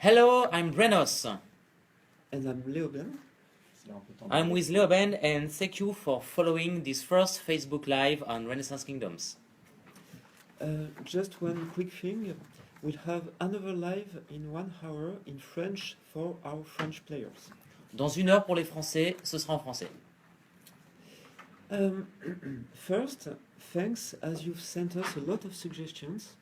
Hello, I'm Brennos. And I'm Le0ben. I'm with Le0ben and thank you for following this first Facebook Live on Renaissance Kingdoms. Just one quick thing. We'll have another live in 1 hour in French for our French players. Dans 1 heure pour les Français, ce sera en français. First, thanks as you've sent us a lot of suggestions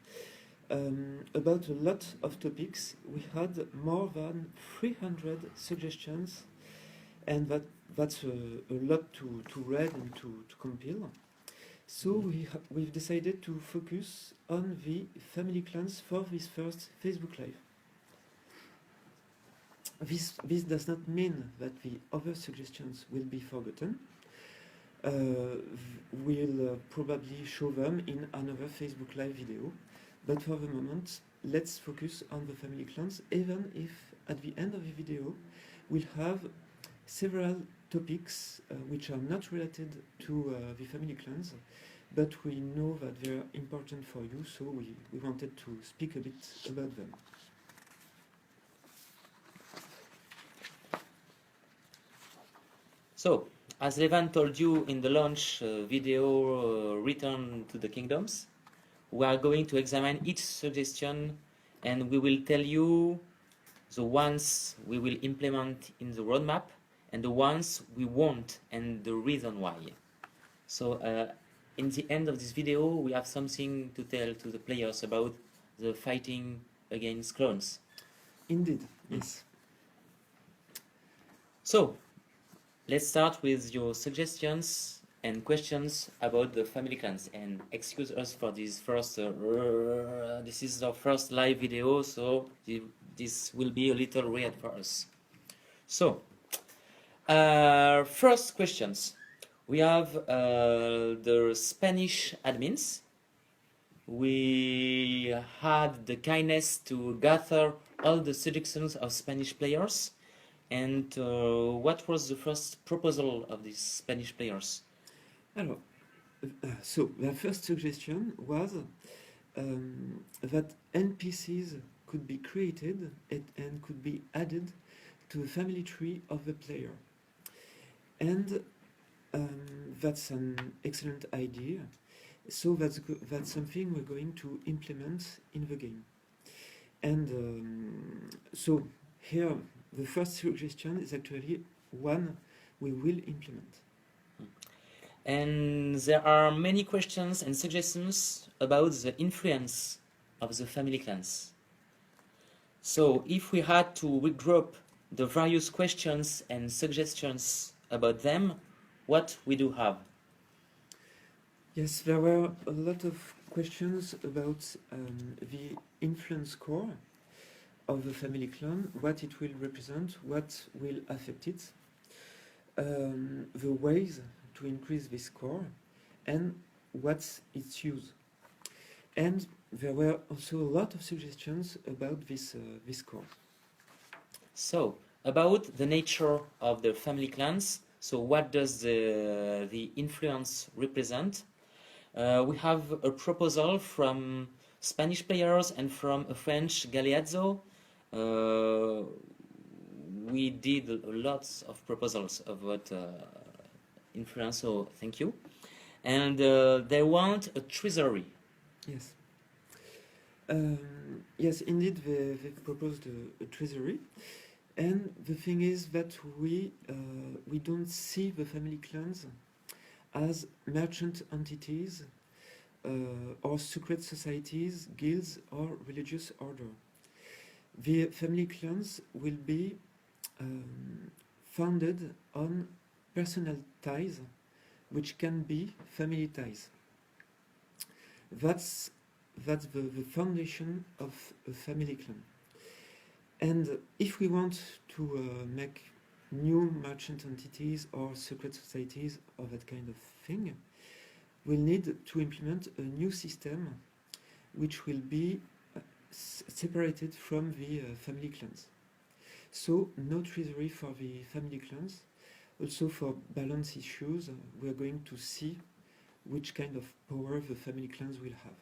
about a lot of topics. We had more than 300 suggestions, and that's a lot to read and to compile. So we've decided to focus on the family clans for this first Facebook Live. This does not mean that the other suggestions will be forgotten. We'll probably show them in another Facebook Live video, but for the moment, let's focus on the family clans, even if at the end of the video we'll have several topics which are not related to the family clans, but we know that they're important for you, so we wanted to speak a bit about them. So, as Le0ben told you in the launch video, Return to the Kingdoms, we are going to examine each suggestion and we will tell you the ones we will implement in the roadmap and the ones we won't and the reason why. So in the end of this video we have something to tell to the players about the fighting against clones. Indeed, yes. So let's start with your suggestions and questions about the family clans, and excuse us for this first this is our first live video, so this will be a little weird for us. So first questions, we have the Spanish admins. We had the kindness to gather all the suggestions of Spanish players, and what was the first proposal of these Spanish players? Alors, so the first suggestion was that NPCs could be created and could be added to the family tree of the player. And that's an excellent idea. So that's something we're going to implement in the game. And so here, the first suggestion is actually one we will implement. And there are many questions and suggestions about the influence of the family clans. So if we had to regroup the various questions and suggestions about them, what we do have? Yes, there were a lot of questions about the influence core of the family clan, what it will represent, what will affect it, the ways to increase this core, and what's its use. And there were also a lot of suggestions about this core. So, about the nature of the family clans, so what does the influence represent? We have a proposal from Spanish players and from a French Galeazzo. We did lots of proposals about influence, so thank you. And they want a treasury. Yes. Yes, indeed, they proposed a treasury. And the thing is that we don't see the family clans as merchant entities or secret societies, guilds, or religious order. The family clans will be founded on personal ties, which can be family ties. That's the foundation of a family clan. And if we want to make new merchant entities or secret societies or that kind of thing, we'll need to implement a new system which will be separated from the family clans. So no treasury for the family clans. Also for balance issues, we're going to see which kind of power the family clans will have.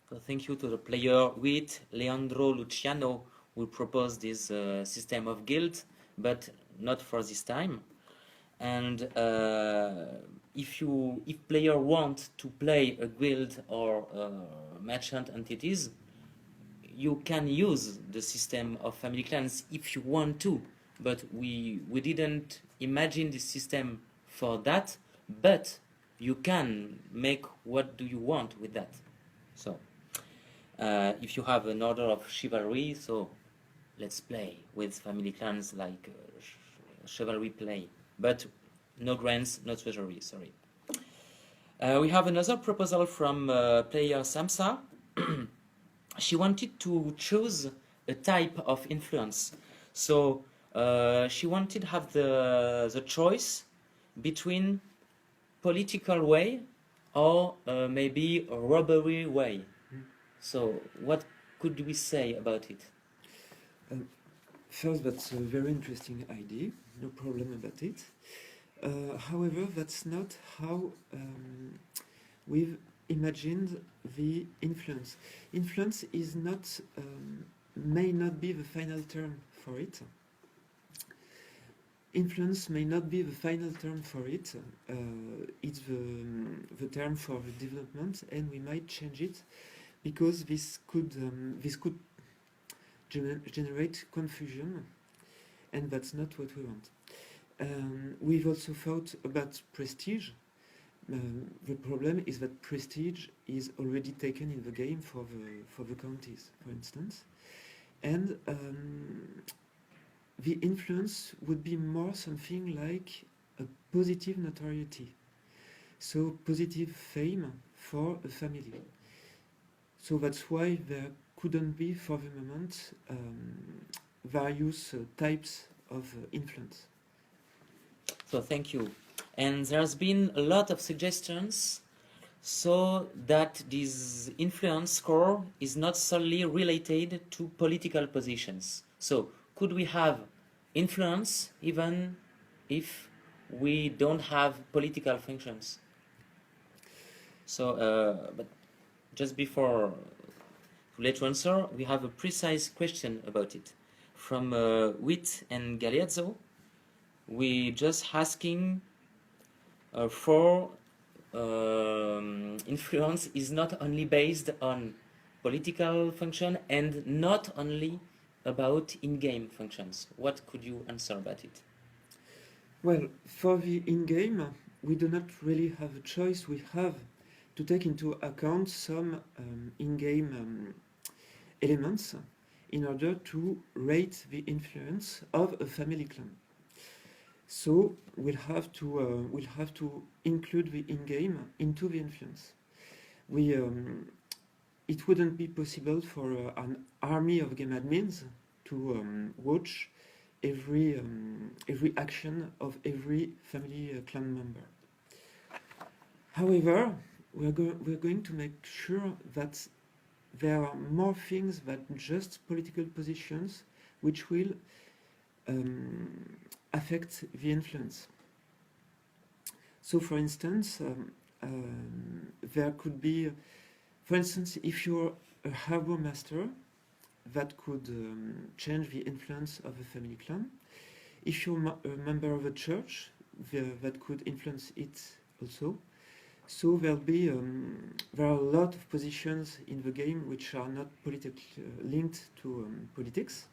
So thank you to the player with Leandro Luciano, we propose this system of guild, but not for this time. And if player want to play a guild or merchant entities, you can use the system of family clans if you want to, but we didn't imagine this system for that, but you can make what do you want with that. So if you have an order of chivalry, so let's play with family clans like chivalry play, but no grants, no treasury, sorry. We have another proposal from player Samsa. She wanted to choose a type of influence. So she wanted to have the choice between political way or maybe a robbery way. So what could we say about it? First, that's a very interesting idea, no problem about it. However, that's not how we've imagined the influence. Influence is not, may not be the final term for it. Influence may not be the final term for it. It's the term for the development, and we might change it because this could generate confusion, and that's not what we want. We've also thought about prestige. The problem is that prestige is already taken in the game for the counties, for instance, and the influence would be more something like a positive notoriety, so positive fame for a family. So that's why there couldn't be, for the moment, various types of influence. So thank you. And there's been a lot of suggestions so that this influence score is not solely related to political positions. So could we have influence even if we don't have political functions? So, but just before to let you answer, we have a precise question about it from Witt and Galeazzo. We just asking for influence is not only based on political function and not only about in-game functions. What could you answer about it? Well, for the in-game, we do not really have a choice. We have to take into account some in-game elements in order to rate the influence of a family clan. So we'll have to include the in-game into the influence. It wouldn't be possible for an army of game admins to watch every action of every family clan member. However, we're going to make sure that there are more things than just political positions which will affect the influence. So, for instance, there could be, for instance, if you're a harbor master, that could change the influence of a family clan. If you're a member of a church, that could influence it also. So there are a lot of positions in the game which are not linked to politics,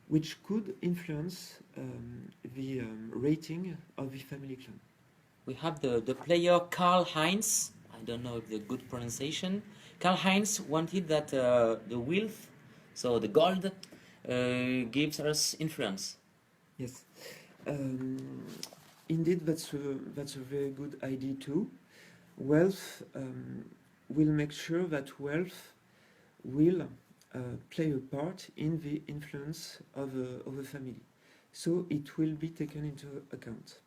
which could influence the rating of the family clan. We have the player Karl Heinz. I don't know if the good pronunciation. Karl Heinz wanted that the wealth, so the gold, gives us influence. Yes, indeed, that's a very good idea too. Wealth will make sure that wealth will play a part in the influence of a family. So it will be taken into account.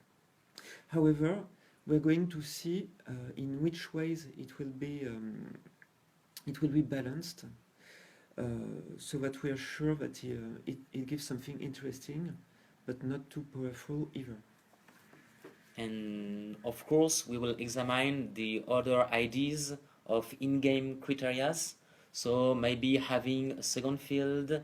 However, we're going to see in which ways it will be balanced, so that we are sure that it gives something interesting, but not too powerful either. And of course, we will examine the other ideas of in-game criteria. So maybe having a second field,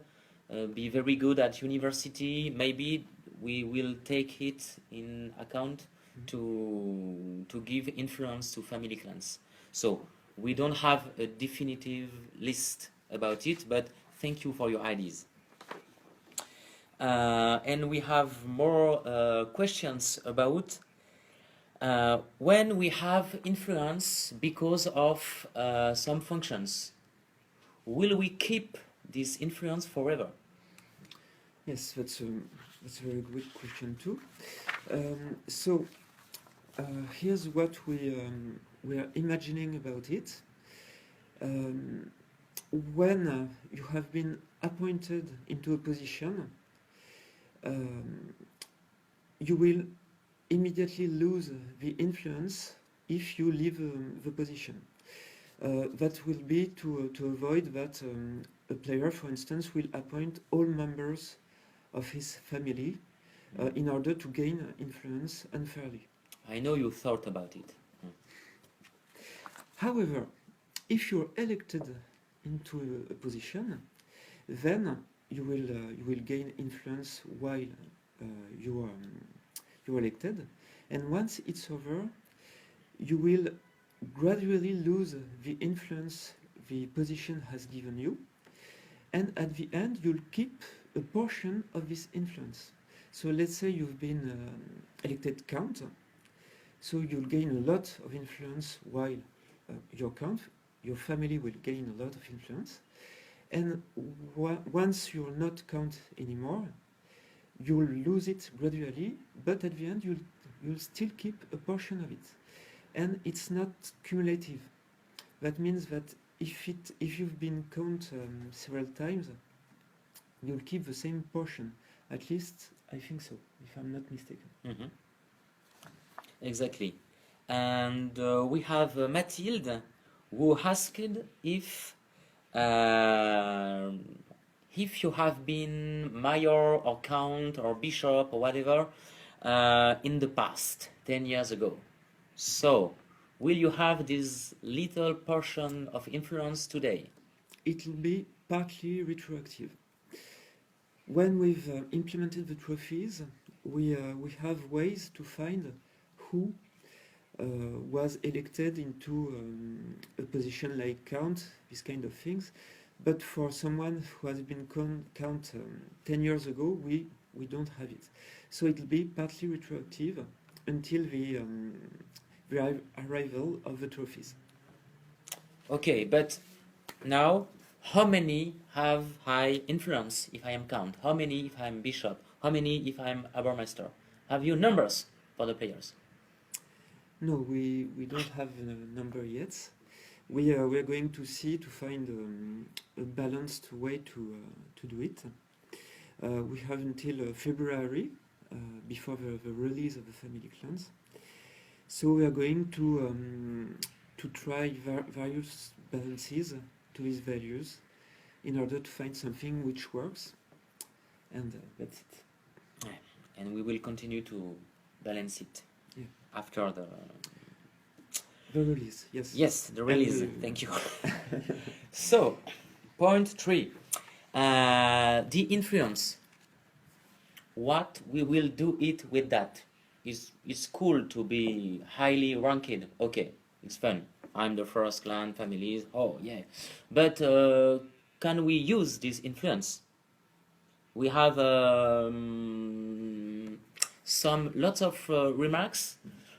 be very good at university, maybe we will take it in account to give influence to family clans. So we don't have a definitive list about it, but thank you for your ideas. And we have more questions about when we have influence because of some functions. Will we keep this influence forever? Yes, that's a very good question too. So here's what we are imagining about it. When you have been appointed into a position, you will immediately lose the influence if you leave the position. That will be to avoid that a player, for instance, will appoint all members of his family in order to gain influence unfairly. I know you thought about it. However, if you're elected into a position, then you will gain influence while you are elected, and once it's over, you will gradually lose the influence the position has given you, and at the end you'll keep a portion of this influence. So let's say you've been elected count, so you'll gain a lot of influence while your count, your family will gain a lot of influence, and once you're not count anymore, you'll lose it gradually, but at the end you'll still keep a portion of it. And it's not cumulative. That means that if you've been count several times, you'll keep the same portion. At least I think so, if I'm not mistaken. Mm-hmm. Exactly. And we have Mathilde, who asked if you have been mayor or count or bishop or whatever in the past, 10 years ago. So, will you have this little portion of influence today? It will be partly retroactive. When we've implemented the trophies, we have ways to find who was elected into a position like count, these kind of things. But for someone who has been count 10 years ago, we don't have it. So it will be partly retroactive until the arrival of the trophies. Okay, but now, how many have high influence if I am count? How many if I am bishop? How many if I am abormaster? Have you numbers for the players? No, we don't have a number yet. We are going to find a balanced way to do it. We have until February before the release of the family clans. So we are going to try various balances to these values in order to find something which works, and that's it. Yeah. And we will continue to balance it after the release. Yes. Yes, the release. Thank you. So, point 3, the influence. What we will do it with that? It's cool to be highly ranked. Okay, it's fun. I'm the first clan families. Oh yeah, but can we use this influence? We have lots of remarks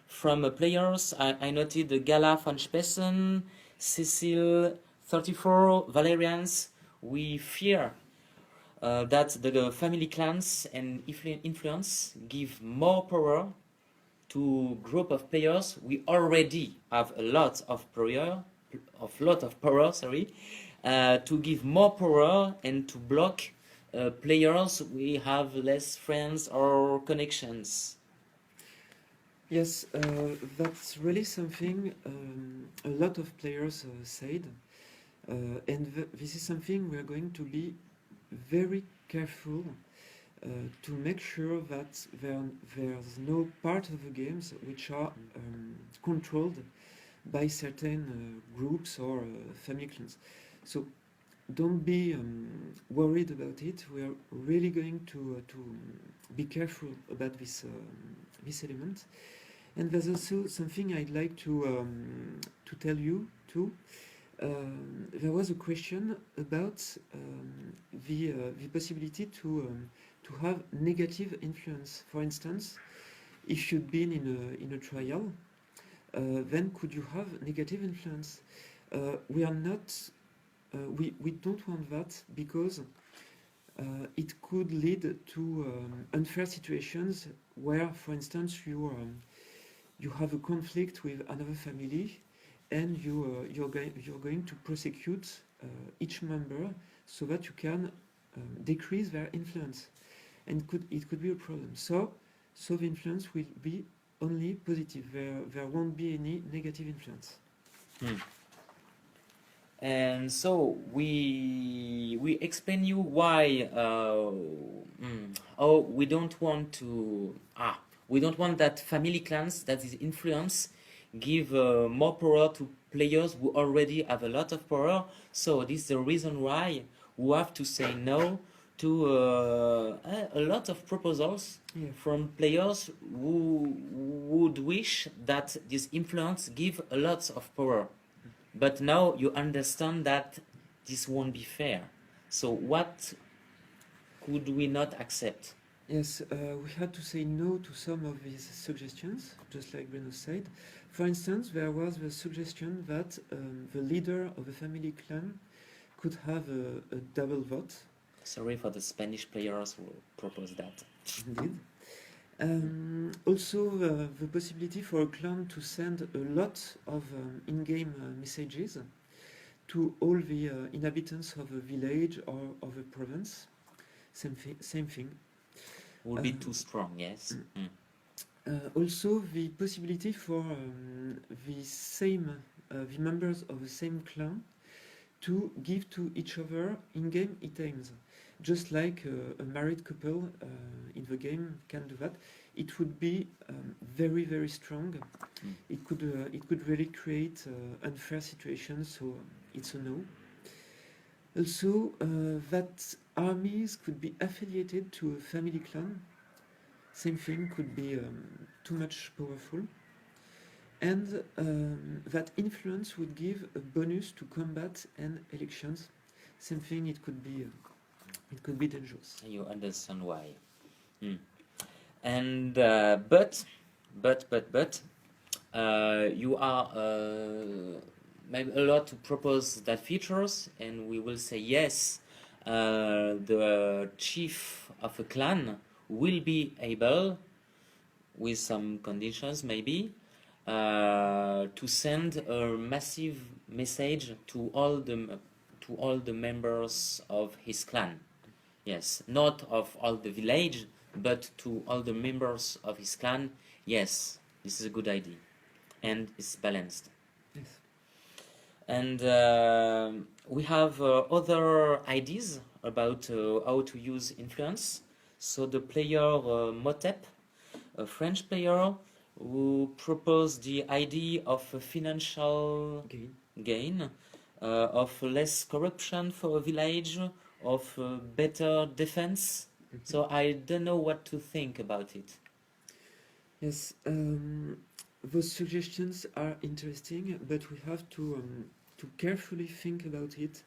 from players. I noted Gala van Spessen, Cecil 34, Valerians. We fear that the family clans and influence give more power to group of players. We already have a lot of power, to give more power and to block players we have less friends or connections. Yes, that's really something a lot of players said, and this is something we are going to be very careful to make sure that there's no part of the games which are controlled by certain groups or family clans. So don't be worried about it. We are really going to be careful about this element. And there's also something I'd like to tell you too. There was a question about the possibility to have negative influence. For instance, if you'd been in a trial, then could you have negative influence? We are not. We don't want that because it could lead to unfair situations where, for instance, you have a conflict with another family, and you're going to prosecute each member so that you can decrease their influence, and it could be a problem. So the influence will be only positive. There won't be any negative influence. And so we explain you why we don't want to we don't want that family clans, that is influence, give more power to players who already have a lot of power. So this is the reason why we have to say no to a lot of proposals from players who would wish that this influence give a lot of power. But now you understand that this won't be fair. So what could we not accept? Yes, we had to say no to some of these suggestions, just like Brennos said. For instance, there was the suggestion that the leader of a family clan could have a double vote. Sorry for the Spanish players who proposed that. Indeed. Also, the possibility for a clan to send a lot of in-game messages to all the inhabitants of a village or of a province. Same thing. Would be too strong, yes. Also, the possibility for the members of the same clan to give to each other in-game items, just like a married couple in the game can do that. It would be very, very strong. It could really create unfair situations. So it's a no. Also, that armies could be affiliated to a family clan. Same thing, could be too much powerful. And that influence would give a bonus to combat and elections. Same thing, it could be dangerous. You understand why. And but you are maybe allowed to propose that features, and we will say yes. The chief of a clan will be able, with some conditions maybe, to send a massive message to all the members of his clan. Yes, not of all the village, but to all the members of his clan. Yes, this is a good idea, and it's balanced. Yes. And we have other ideas about how to use influence. So the player Motep, a French player, who proposed the idea of a financial gain, of less corruption for a village, of better defense. So I don't know what to think about it. Yes, those suggestions are interesting, but we have to carefully think about it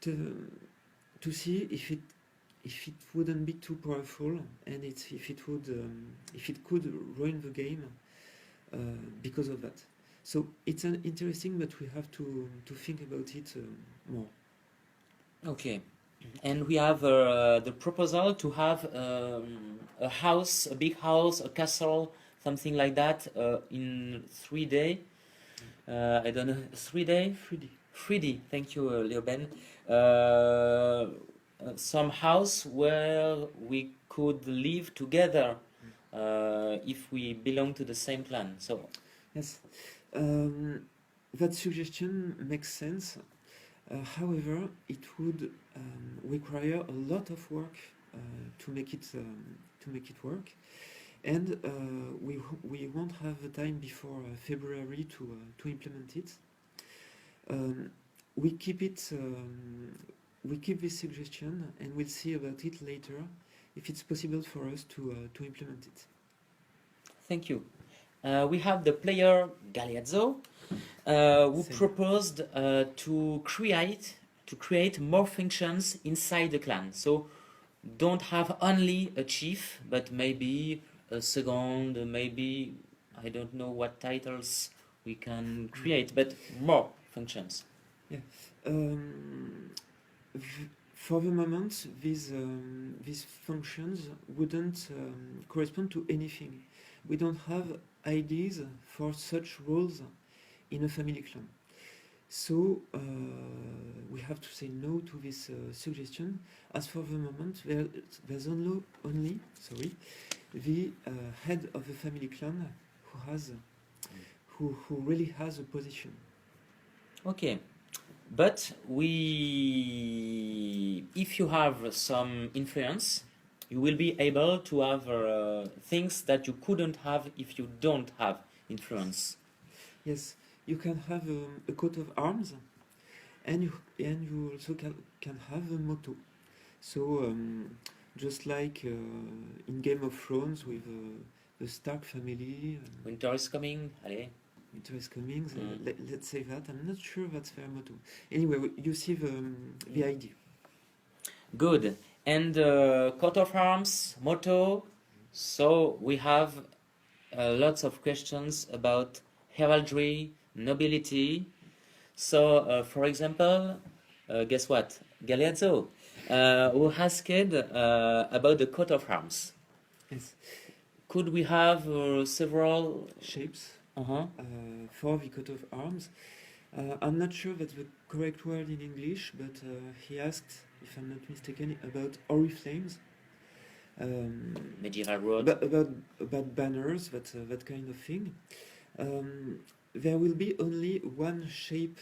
to see if it wouldn't be too powerful, and if it could ruin the game because of that. So it's interesting, but we have to think about it more. Okay. And we have the proposal to have a house, a big house, a castle, something like that, in 3 days. I don't know, 3 days? 3D. 3D, thank you, Le0ben. Some house where we could live together if we belong to the same clan. So yes, that suggestion makes sense. However, it would require a lot of work to make it work, and we won't have the time before February to implement it. we keep it. We keep this suggestion, and we'll see about it later, if it's possible for us to implement it. Thank you. We have the player Galeazzo, who Same. proposed to create more functions inside the clan. So don't have only a chief, but maybe a second, maybe I don't know what titles we can create, but more functions. Yeah. For the moment, these functions wouldn't correspond to anything. We don't have ideas for such roles in a family clan. So we have to say no to this suggestion. As for the moment, there's only the head of the family clan who really has a position. Okay, but if you have some influence, you will be able to have things that you couldn't have if you don't have influence. Yes, you can have a coat of arms, and you also can have a motto. So just like in Game of Thrones with the Stark family. Winter is coming, allez. Winter is coming. Let's say that. I'm not sure that's their motto. Anyway, you see the idea. Good. And coat of arms, motto. So we have lots of questions about heraldry, nobility. So, for example, guess what? Galeazzo, who asked about the coat of arms. Yes. Could we have several shapes uh-huh. For the coat of arms? I'm not sure that's the correct word in English, but he asked, if I'm not mistaken, about oriflammes. Medieval road. About banners, that kind of thing. There will be only one shape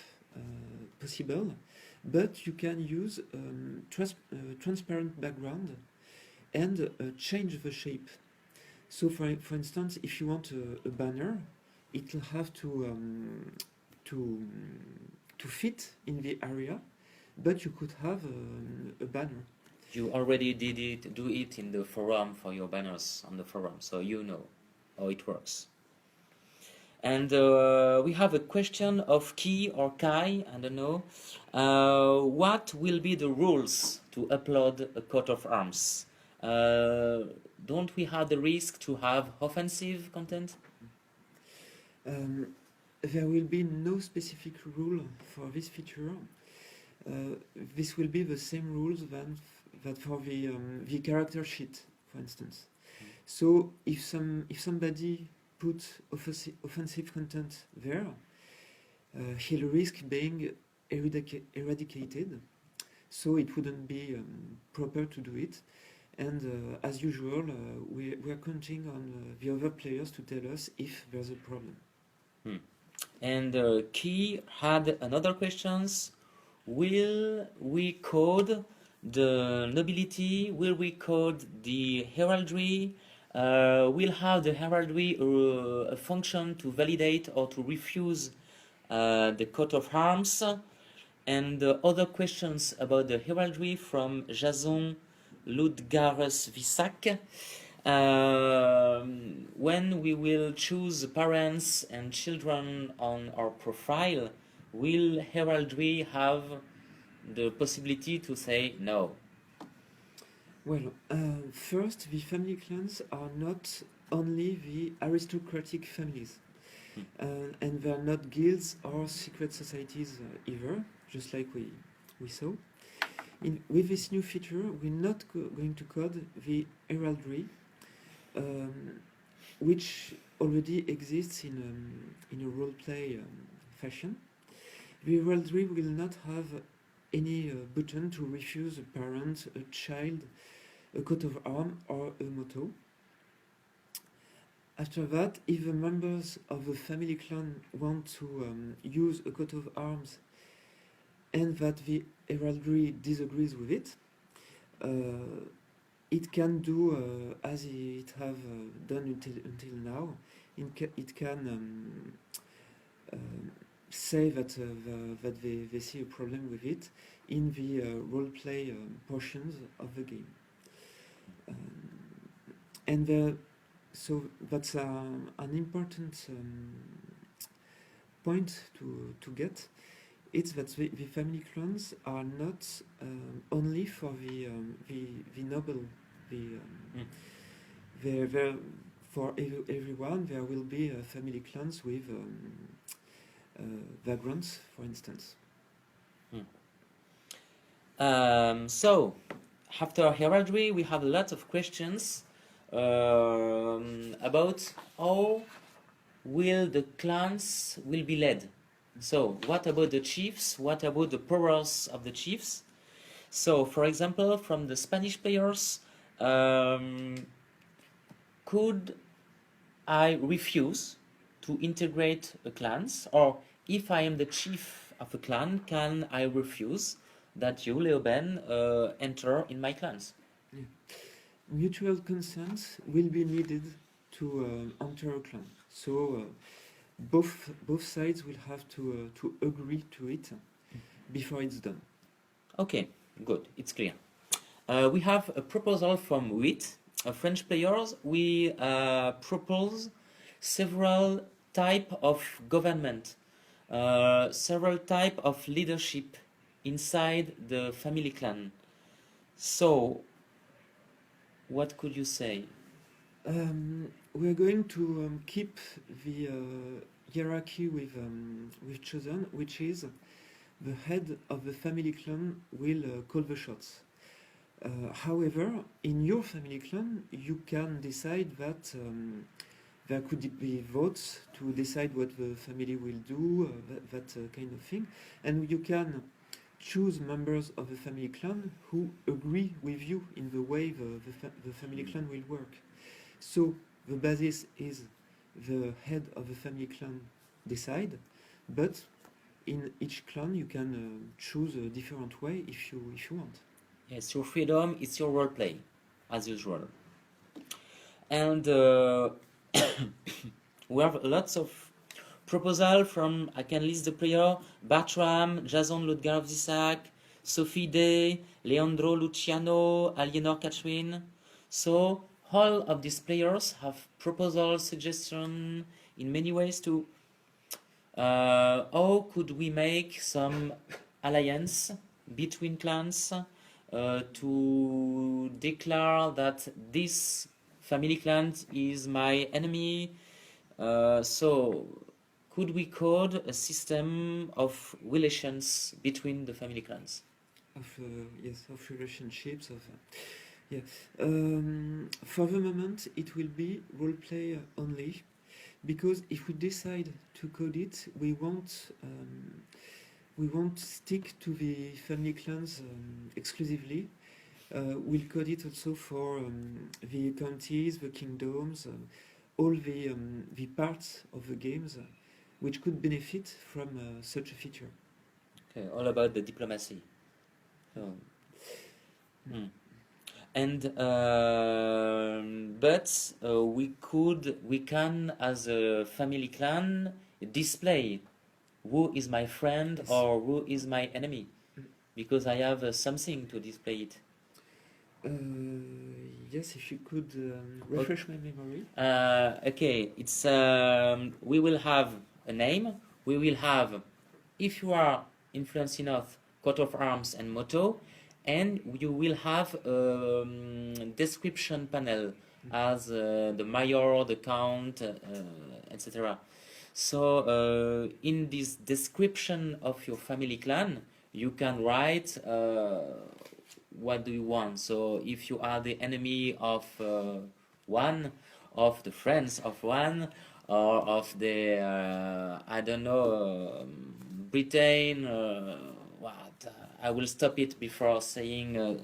possible, but you can use transparent background and change the shape. So, for instance, if you want a banner, it will have to fit in the area, but you could have a banner. You already do it in the forum for your banners on the forum, so you know how it works. And we have a question of Ki or Kai, I don't know. What will be the rules to upload a coat of arms? Don't we have the risk to have offensive content? There will be no specific rule for this feature. This will be the same rules that for the character sheet, for instance. So if somebody put offensive content there, he'll risk being eradicated. So it wouldn't be proper to do it. And as usual, we are counting on the other players to tell us if there's a problem. And Key had another questions. Will we code the nobility? Will we code the heraldry? Will have the heraldry a function to validate or to refuse the coat of arms? And other questions about the heraldry from Jason Ludgares Visak. When we will choose parents and children on our profile, will heraldry have the possibility to say no? Well, first, the family clans are not only the aristocratic families, and they are not guilds or secret societies either, just like we saw. With this new feature, we're not going to code the heraldry, which already exists in a roleplay fashion. The heraldry will not have any button to refuse a parent, a child, a coat of arms, or a motto. After that, if the members of the family clan want to use a coat of arms and that the heraldry disagrees with it, it can do as it have done until now. It can say that that they see a problem with it in the role play portions of the game. And so that's an important point to get. It's that the family clans are not only for the noble. They're for everyone. There will be family clans with vagrants, for instance. So, after heraldry, we have a lot of questions about how will the clans will be led. So, what about the chiefs? What about the powers of the chiefs? So, for example, from the Spanish players, could I refuse to integrate a clans, or if I am the chief of a clan, can I refuse that you, Le0ben, enter in my clans? Yeah. Mutual consent will be needed to enter a clan. So both sides will have to agree to it before it's done. Okay, good. It's clear. We have a proposal from WIT, French players. We propose several type of government, several type of leadership inside the family clan. So, what could you say? We're going to keep the hierarchy we've chosen, which is the head of the family clan will call the shots. However, in your family clan, you can decide that there could be votes to decide what the family will do, that kind of thing, and you can choose members of the family clan who agree with you in the way the family clan will work. So the basis is the head of the family clan decide, but in each clan you can choose a different way if you want. Yes, your freedom, it's your role play, as usual. And we have lots of proposal from, I can list the player, Bartram, Jason Ludgar of Zisak, Sophie Day, Leandro Luciano, Alienor Catherine. So all of these players have proposal, suggestion in many ways to how could we make some alliance between clans to declare that this family clan is my enemy. So could we code a system of relations between the family clans? Yes, of relationships. Yeah. For the moment, it will be roleplay only, because if we decide to code it, we won't stick to the family clans exclusively. We'll code it also for the counties, the kingdoms, all the parts of the games which could benefit from such a feature. Okay, all about the diplomacy. So, And but we can as a family clan display who is my friend Yes. or who is my enemy, because I have something to display it. Yes, if you could refresh my memory. Okay, it's we will have a name. We will have, if you are influenced enough, coat of arms and motto, and you will have a description panel as the mayor, the count, etc. So in this description of your family clan, you can write what do you want. So if you are the enemy of one, of the friends of one, or of the I don't know, Britain, what I will stop it before saying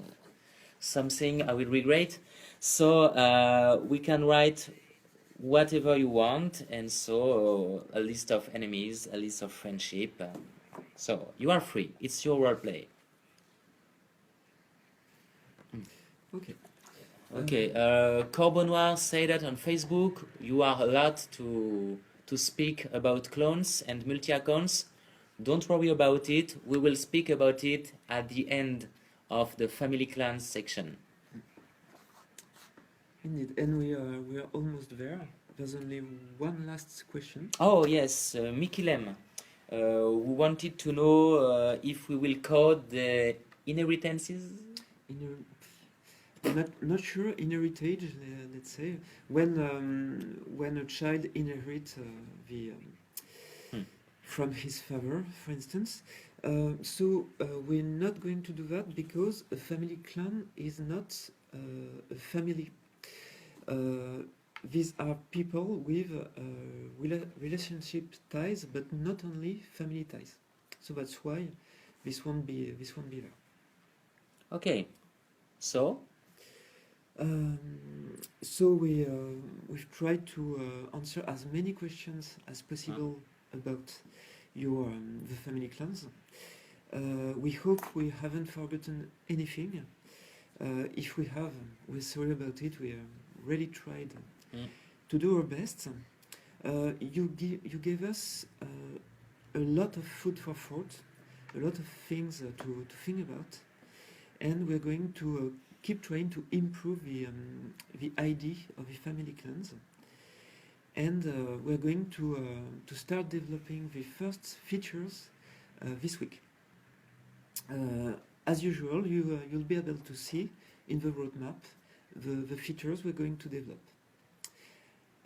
something I will regret. So we can write whatever you want, and so a list of enemies, a list of friendship. So you are free. It's your role play. Okay. Okay. Corbonoir say that on Facebook you are allowed to speak about clones and multi accounts. Don't worry about it. We will speak about it at the end of the family clans section. Indeed, and we are almost there. There's only one last question. Oh yes, Mikilem, who wanted to know if we will code the inheritances. Not sure inheritage. Let's say when a child inherits the from his father, for instance. We're not going to do that because a family clan is not a family. These are people with relationship ties, but not only family ties. So that's why this won't be there. Okay, so we've tried to answer as many questions as possible about your the family clans. We hope we haven't forgotten anything. If we have, we're sorry about it. We really tried to do our best. You gave us a lot of food for thought, a lot of things to think about, and we're going to keep trying to improve the idea of the family clans. And we're going to start developing the first features this week. As usual, you'll be able to see in the roadmap the features we're going to develop.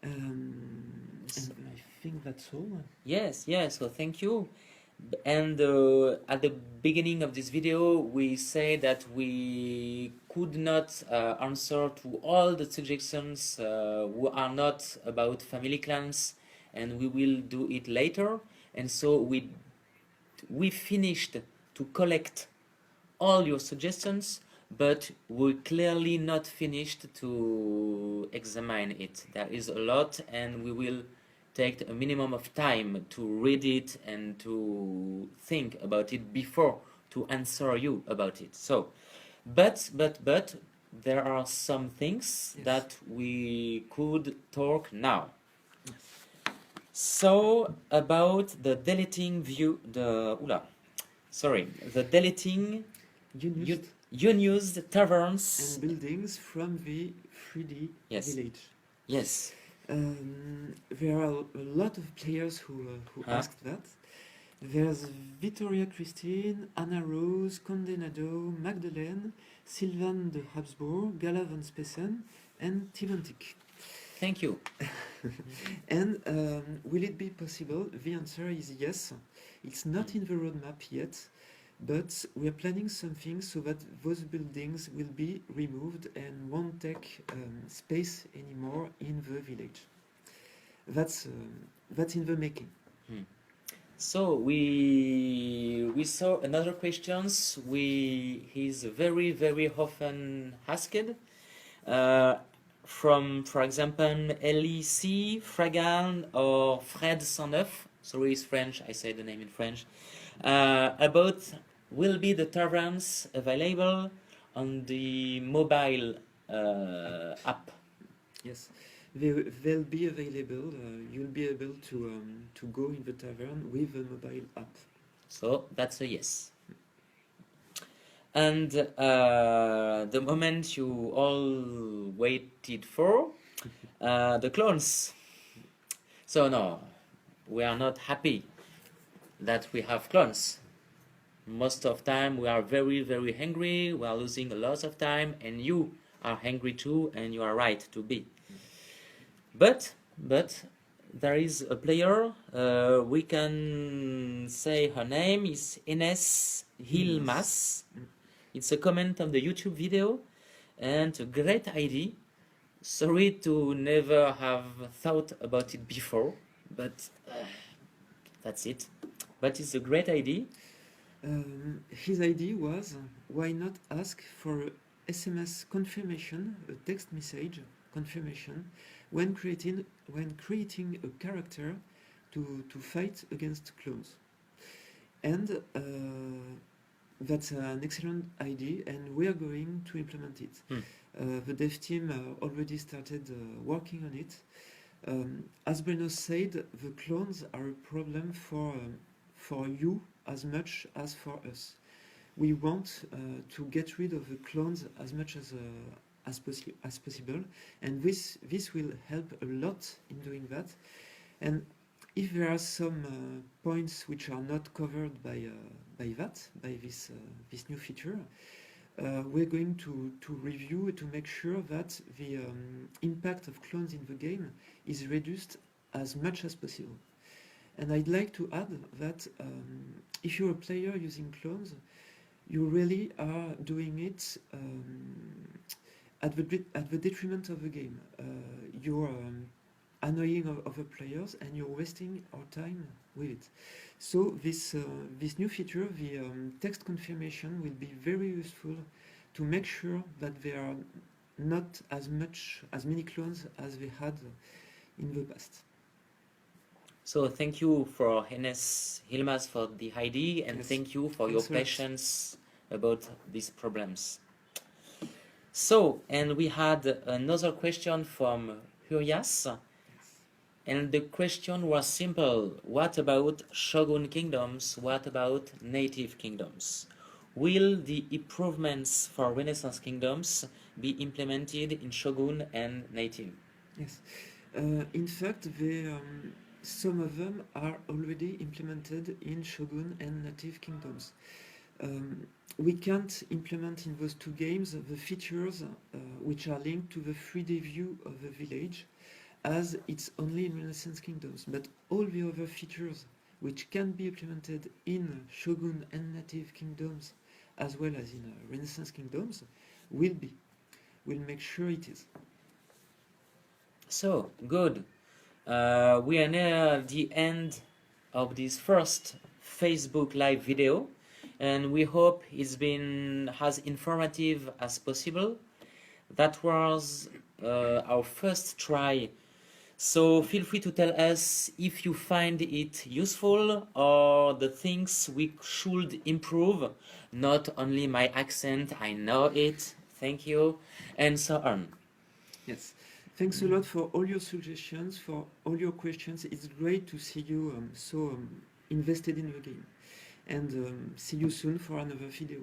And I think that's all. yes, so thank you. And at the beginning of this video, we say that we could not answer to all the suggestions who are not about family clans, and we will do it later. And so we finished to collect all your suggestions, but we're clearly not finished to examine it. There is a lot, and we will take a minimum of time to read it and to think about it before to answer you about it. So, but there are some things that we could talk now. So about the deleting the deleting unused taverns and buildings from the 3D village. Yes. There are a lot of players who asked that. There's Vittoria Christine, Anna Rose, Condenado, Magdalene, Sylvain de Habsburg, Gala van Spessen, and Timantic. Thank you. And will it be possible? The answer is yes. It's not in the roadmap yet, but we are planning something so that those buildings will be removed and won't take space anymore in the village. That's in the making. So we saw another questions he's very often asked from, for example, LEC, Fragan, or Fred 109. Sorry, it's French. I say the name in French. About will be the taverns available on the mobile app? Yes, they'll be available. You'll be able to go in the tavern with the mobile app. So that's a yes. And the moment you all waited for, the clones. So no, we are not happy that we have clones. Most of time we are very hungry, we are losing a lot of time, and you are hungry too, and you are right to be. But there is a player, we can say her name is Ines Hilmas. It's a comment on the YouTube video, and a great idea. Sorry to never have thought about it before, but that's it. But it's a great idea. His idea was, why not ask for SMS confirmation, a text message confirmation, when creating a character to fight against clones. And that's an excellent idea, and we are going to implement it. The dev team already started working on it. As Brennos said, the clones are a problem for for you as much as for us. We want to get rid of the clones as much as possible, and this will help a lot in doing that. And if there are some points which are not covered by this new feature, we're going to review to make sure that the impact of clones in the game is reduced as much as possible. And I'd like to add that if you're a player using clones, you really are doing it at the detriment of the game. You're annoying other players and you're wasting our time with it. So this new feature, the text confirmation, will be very useful to make sure that there are not as many clones as we had in the past. So thank you for Enes Hilmas for the ID, and Yes. thank you for Thanks your a lot. patience about these problems. So, and we had another question from Hurias, and the question was simple. What about Shogun kingdoms? What about native kingdoms? Will the improvements for Renaissance kingdoms be implemented in Shogun and native? Yes. In fact, some of them are already implemented in Shogun and native kingdoms. We can't implement in those two games the features which are linked to the 3D view of the village, as it's only in Renaissance kingdoms. But all the other features which can be implemented in Shogun and native kingdoms, as well as in Renaissance kingdoms, will be. We'll make sure it is. So, good. We are near the end of this first Facebook Live video, and we hope it's been as informative as possible. That was our first try. So feel free to tell us if you find it useful or the things we should improve. Not only my accent, I know it, thank you, and so on. Yes. Thanks a lot for all your suggestions, for all your questions. It's great to see you so invested in the game. And see you soon for another video.